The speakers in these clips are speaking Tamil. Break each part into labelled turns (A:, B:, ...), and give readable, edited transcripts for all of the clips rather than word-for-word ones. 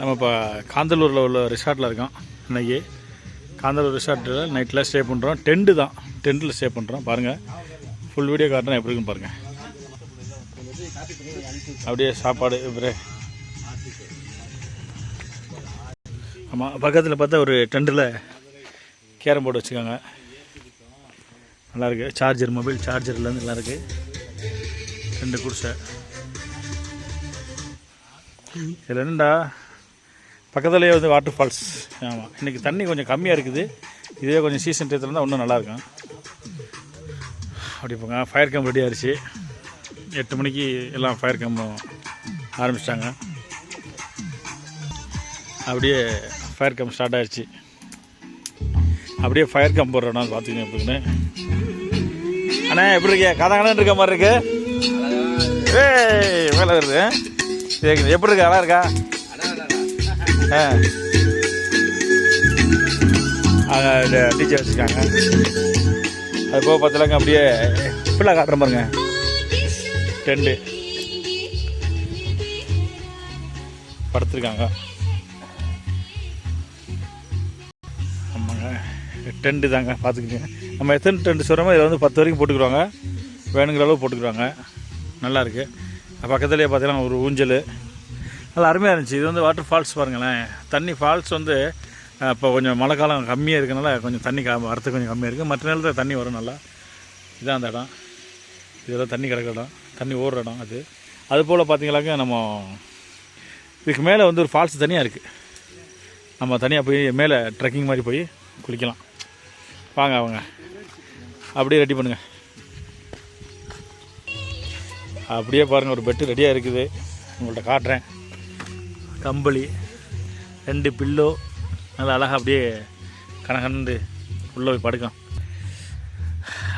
A: நம்ம இப்போ காந்தலூரில் உள்ள ரிசார்ட்டில் இருக்கோம். இன்றைக்கி காந்தலூர் ரிசார்ட்டில் நைட்டில் ஸ்டே பண்ணுறோம். டென்ட்டு தான், டென்ட்டில் ஸ்டே பண்ணுறோம். பாருங்கள், ஃபுல் வீடியோ காட்டுறேன் எப்படி இருக்குன்னு பாருங்கள். அப்படியே சாப்பாடு இப்படி ஆமாம். பக்கத்தில் பார்த்தா ஒரு டென்ட்டில் கேரம் போர்டு வச்சுக்கோங்க, நல்லாயிருக்கு. சார்ஜர், மொபைல் சார்ஜர்லேருந்து நல்லா இருக்குது. 2 குடிசை. இதில் என்னடா பக்கத்துலேயே வந்து வாட்டர் ஃபால்ஸ். ஆமாம், இன்றைக்கி தண்ணி கொஞ்சம் கம்மியாக இருக்குது. இதே கொஞ்சம் சீசன் டயத்தில் இருந்தால் இன்னும் நல்லாயிருக்கும். அப்படி போங்க. ஃபயர் கேம்ப் ரெடி ஆகிடுச்சு. 8 மணிக்கு எல்லாம் ஃபயர் கேம்ப் ஆரம்பிச்சிட்டாங்க. அப்படியே ஃபயர் கேம்ப் ஸ்டார்ட் ஆகிடுச்சு. அப்படியே ஃபயர் கேம்ப் போடுறோன்னா பார்த்துக்கங்க எப்படின்னு. அண்ணா எப்படி இருக்கே? கதாகணன்னு இருக்க மாதிரி இருக்கு. வேலை வருது. எப்படி இருக்கா? நல்லா இருக்கா? அங்கே டீச்சர் வச்சுருக்காங்க. அது போக பார்த்துலாங்க. அப்படியே ஃபுல்லாக காட்டுற பாருங்க. டென்ட்டு படுத்துருக்காங்க. ஆமாங்க, டென்ட்டு தாங்க பார்த்துக்கிட்டீங்க. நம்ம எத்தனை டென்ட்டு சொல்கிறோமோ இதில் வந்து 10 வரைக்கும் போட்டுக்குருவாங்க. வேணுங்கிற அளவு போட்டுக்குறாங்க. நல்லாயிருக்கு. பக்கத்துலேயே பார்த்தீங்கன்னா ஒரு ஊஞ்சல் நல்லா அருமையாக இருந்துச்சு. இது வந்து வாட்டர் ஃபால்ஸ் பாருங்களேன். தண்ணி ஃபால்ஸ் வந்து இப்போ கொஞ்சம் மழை காலம் கம்மியாக இருக்கனால கொஞ்சம் தண்ணி வரத்துக்கு கொஞ்சம் கம்மியாக இருக்குது. மற்ற நேரத்தில் தண்ணி வரும் நல்லா. இதுதான் அந்த இடம். இதெல்லாம் தண்ணி கிடக்கிற இடம், தண்ணி ஓடுற இடம். அது போல் பார்த்தீங்களாக்க நம்ம இதுக்கு மேலே வந்து ஒரு ஃபால்ஸ் தனியாக இருக்குது. நம்ம தனியாக போய் மேலே ட்ரெக்கிங் மாதிரி போய் குளிக்கலாம். வாங்க அவங்க அப்படியே ரெடி பண்ணுங்கள். அப்படியே பாருங்கள், ஒரு பெட்டு ரெடியாக இருக்குது. உங்கள்கிட்ட காட்டுறேன். கம்பளி, 2 பில்லோ நல்லா அழகாக அப்படியே கணக்கண்டு உள்ளே போய் படுக்கும்.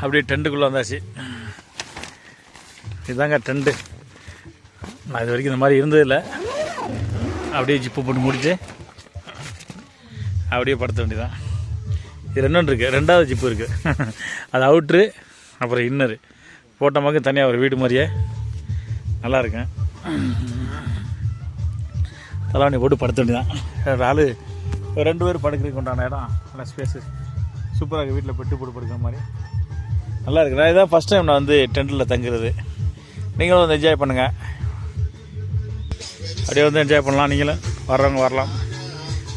A: அப்படியே டென்ட்டுக்குள்ளே வந்தாச்சு. இதுதாங்க டென்ட்டு. நான் இது வரைக்கும் இந்த மாதிரி இருந்ததில்லை. அப்படியே ஜிப்பு போட்டு முடிச்சு அப்படியே படுத்த வேண்டியதான். இது 2 இருக்குது. 2வது ஜிப்பு இருக்குது. அது அவுட்ரு, அப்புறம் இன்னரு போட்ட மாதிரி தனியாக ஒரு வீடு மாதிரியே நல்லா இருக்கேன். தலைவணி போட்டு படுத்த வேண்டியதான். ஆள் 2 பேர் படுக்கிறதுக்கு உண்டான இடம், நல்லா ஸ்பேஸு சூப்பராக வீட்டில் பெட்டு போட்டு படுக்கிற மாதிரி நல்லா இருக்குது. நான் இதான் ஃபஸ்ட் டைம் நான் வந்து டென்ட்டில் தங்குறது. நீங்களும் வந்து என்ஜாய் பண்ணுங்கள். அப்படியே வந்து என்ஜாய் பண்ணலாம். நீங்களும் வர்றவங்க வரலாம்.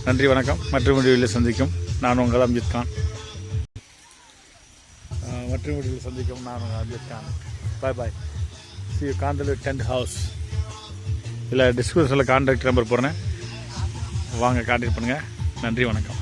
A: நன்றி, வணக்கம். மற்ற வீடியோவில் சந்திக்கும். நான் உங்கள் அம்ஜித் கான். மற்ற வீடியோவில் சந்திக்கும். நான் உங்கள் அம்ஜித் கான். Bye bye. சி காந்தலூர் டென்ட் ஹவுஸ். இல்லை டிஸ்கிரிப்ஷனில் கான்டாக்ட் நம்பர் போடுறேன். வாங்க, கான்டாக்ட் பண்ணுங்கள். நன்றி, வணக்கம்.